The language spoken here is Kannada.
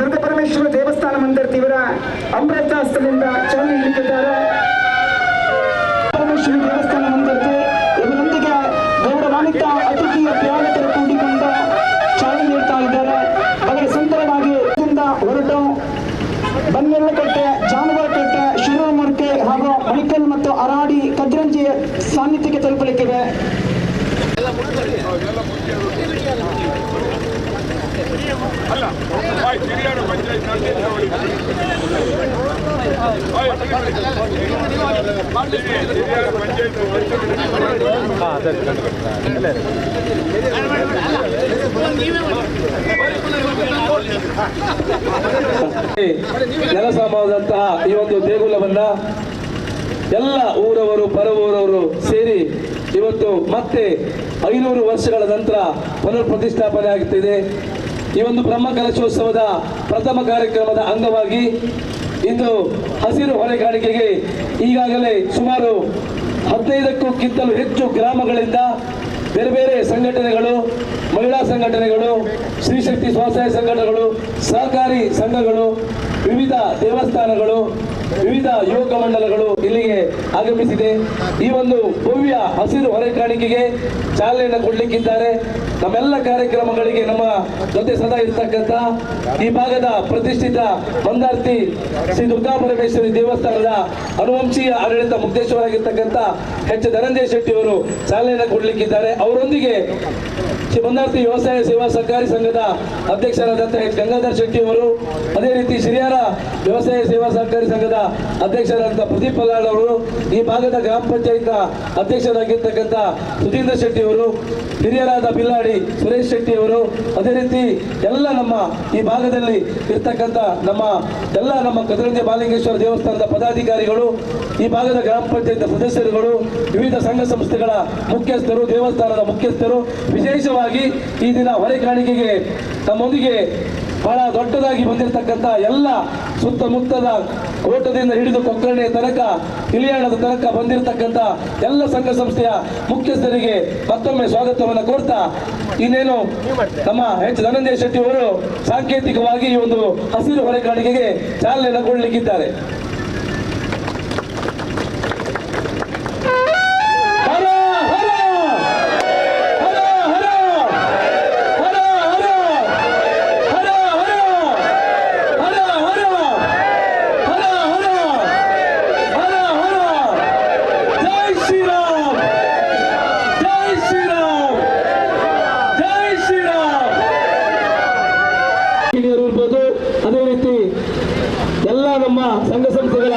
ದುರ್ಗಾಪರಮೇಶ್ವರ ದೇವಸ್ಥಾನ ಮಂದಿರ ತೀವ್ರ ಅಮೃತ ಹಸ್ತದಿಂದ ಚಾಲನೆ ನೀಡುತ್ತಿದ್ದಾರೆ. ಪರಮೇಶ್ವರಿ ದೇವಸ್ಥಾನ ಮಂದಿರಕ್ಕೆ ಇದರೊಂದಿಗೆ ಗೌರವಾನ್ವಿತ ಅತಿಥಿಯ ಪ್ರಯಾಣಿಕರು ಕೂಡಿಕೊಂಡು ಚಾಲನೆ ನೀಡ್ತಾ ಇದ್ದಾರೆ. ಅವರಿಗೆ ಸುಂದರವಾಗಿ ಹೊರಟು ಬನ್ನೆರಳಕಟ್ಟೆ, ಜಾನವರಕಟ್ಟೆ, ಶಿರೋಮೂರ್ತಿ ಹಾಗೂ ಮಣಿಕಲ್ ಮತ್ತು ಅರಾಡಿ ಕದ್ರಂಜಿ ಸಾನ್ನಿಧ್ಯಕ್ಕೆ ತಲುಪಲಿಕ್ಕಿದೆ. ನೆಲಸಮವಾದಂತಹ ಈ ಒಂದು ದೇಗುಲವನ್ನ ಎಲ್ಲ ಊರವರು ಪರವೂರವರು ಸೇರಿ ಇವತ್ತು ಮತ್ತೆ 500 ವರ್ಷಗಳ ನಂತರ ಪುನರ್ ಪ್ರತಿಷ್ಠಾಪನೆ ಆಗುತ್ತಿದೆ. ಈ ಒಂದು ಬ್ರಹ್ಮ ಕಲಶೋತ್ಸವದ ಪ್ರಥಮ ಕಾರ್ಯಕ್ರಮದ ಅಂಗವಾಗಿ ಇಂದು ಹಸಿರು ಹೊರೆಗಾಣಿಕೆಗೆ ಈಗಾಗಲೇ ಸುಮಾರು 15ಕ್ಕೂ ಹೆಚ್ಚು ಗ್ರಾಮಗಳಿಂದ ಬೇರೆ ಬೇರೆ ಸಂಘಟನೆಗಳು, ಮಹಿಳಾ ಸಂಘಟನೆಗಳು, ಶ್ರೀಶಕ್ತಿ ಸ್ವಸಹಾಯ ಸಂಘಟನೆಗಳು, ಸಹಕಾರಿ ಸಂಘಗಳು, ವಿವಿಧ ದೇವಸ್ಥಾನಗಳು, ವಿವಿಧ ಯುವಕ ಮಂಡಲಗಳು ಇಲ್ಲಿಗೆ ಆಗಮಿಸಿದೆ. ಈ ಒಂದು ಭವ್ಯ ಹಸಿರು ಹೊರೆಕಾಣಿಕೆಗೆ ಚಾಲನೆಯನ್ನು ಕೊಡಲಿಕ್ಕಿದ್ದಾರೆ. ನಮ್ಮೆಲ್ಲ ಕಾರ್ಯಕ್ರಮಗಳಿಗೆ ನಮ್ಮ ಜೊತೆ ಸದಾ ಇರ್ತಕ್ಕಂಥ ಈ ಭಾಗದ ಪ್ರತಿಷ್ಠಿತ ಮಂದಾರ್ತಿ ಶ್ರೀ ದುರ್ಗಾಪರಮೇಶ್ವರಿ ದೇವಸ್ಥಾನದ ಅನುವಂಶೀಯ ಆಡಳಿತ ಮುಖ್ಯಸ್ಥರಾಗಿರ್ತಕ್ಕಂಥ ಎಚ್ ಧನಂಜಯ ಶೆಟ್ಟಿ ಅವರು ಚಾಲನೆಯನ್ನು ಕೊಡಲಿಕ್ಕಿದ್ದಾರೆ. ಅವರೊಂದಿಗೆ ಶ್ರೀ ಮಂದಾರ್ತಿ ವ್ಯವಸಾಯ ಸೇವಾ ಸಹಕಾರಿ ಸಂಘದ ಅಧ್ಯಕ್ಷರಾದಂತಹ ಎಚ್ ಗಂಗಾಧರ್ ಶೆಟ್ಟಿ ಅವರು, ಅದೇ ರೀತಿ ಶಿರಿಯಾರ ವ್ಯವಸಾಯ ಸೇವಾ ಸಹಕಾರಿ ಸಂಘದ ಅಧ್ಯಕ್ಷರಾದಂತಹ ಪ್ರದೀಪ್ ಪಲ್ಲಾಳ್ ಅವರು, ಈ ಭಾಗದ ಗ್ರಾಮ ಪಂಚಾಯತ್ ಅಧ್ಯಕ್ಷರಾಗಿರ್ತಕ್ಕಂಥ ಸುಧೀಂದ್ರ ಶೆಟ್ಟಿ ಅವರು, ಹಿರಿಯರಾದ ಬಿಲ್ಲಾಡಿ ಸುರೇಶ್ ಶೆಟ್ಟಿ ಅವರು, ಅದೇ ರೀತಿ ಎಲ್ಲ ನಮ್ಮ ಈ ಭಾಗದಲ್ಲಿ ಇರ್ತಕ್ಕಂಥ ನಮ್ಮ ಕದರಂಜಿ ಬಾಲಿಂಗೇಶ್ವರ ದೇವಸ್ಥಾನದ ಪದಾಧಿಕಾರಿಗಳು, ಈ ಭಾಗದ ಗ್ರಾಮ ಪಂಚಾಯತ್ ಸದಸ್ಯರುಗಳು, ವಿವಿಧ ಸಂಘ ಸಂಸ್ಥೆಗಳ ಮುಖ್ಯಸ್ಥರು, ದೇವಸ್ಥಾನದ ಮುಖ್ಯಸ್ಥರು, ವಿಶೇಷವಾಗಿ ಈ ದಿನ ಹೊರೆಕಾಣಿಕೆಗೆ ನಮ್ಮೊಂದಿಗೆ ಬಹಳ ದೊಡ್ಡದಾಗಿ ಬಂದಿರತಕ್ಕಂಥ ಎಲ್ಲ ಸುತ್ತಮುತ್ತದ ಕೋಟದಿಂದ ಹಿಡಿದು ಕೊಕ್ಕರ್ಣೆ ತನಕ, ಇಲಿಯಾಣದ ತನಕ ಬಂದಿರತಕ್ಕಂಥ ಎಲ್ಲ ಸಂಘ ಸಂಸ್ಥೆಯ ಮುಖ್ಯಸ್ಥರಿಗೆ ಮತ್ತೊಮ್ಮೆ ಸ್ವಾಗತವನ್ನು ಕೋರ್ತಾ, ಇನ್ನೇನು ನಮ್ಮ ಎಚ್ ಧನಂಜಯ ಶೆಟ್ಟಿ ಅವರು ಸಾಂಕೇತಿಕವಾಗಿ ಈ ಒಂದು ಹಸಿರು ಹೊರೆಕಾಣಿಕೆಗೆ ಚಾಲನೆಯನ್ನು ಕೊಡಲಿಕ್ಕಿದ್ದಾರೆ. ಇರ್ಬೋದು, ಅದೇ ರೀತಿ ಎಲ್ಲ ನಮ್ಮ ಸಂಘ ಸಂಸ್ಥೆಗಳ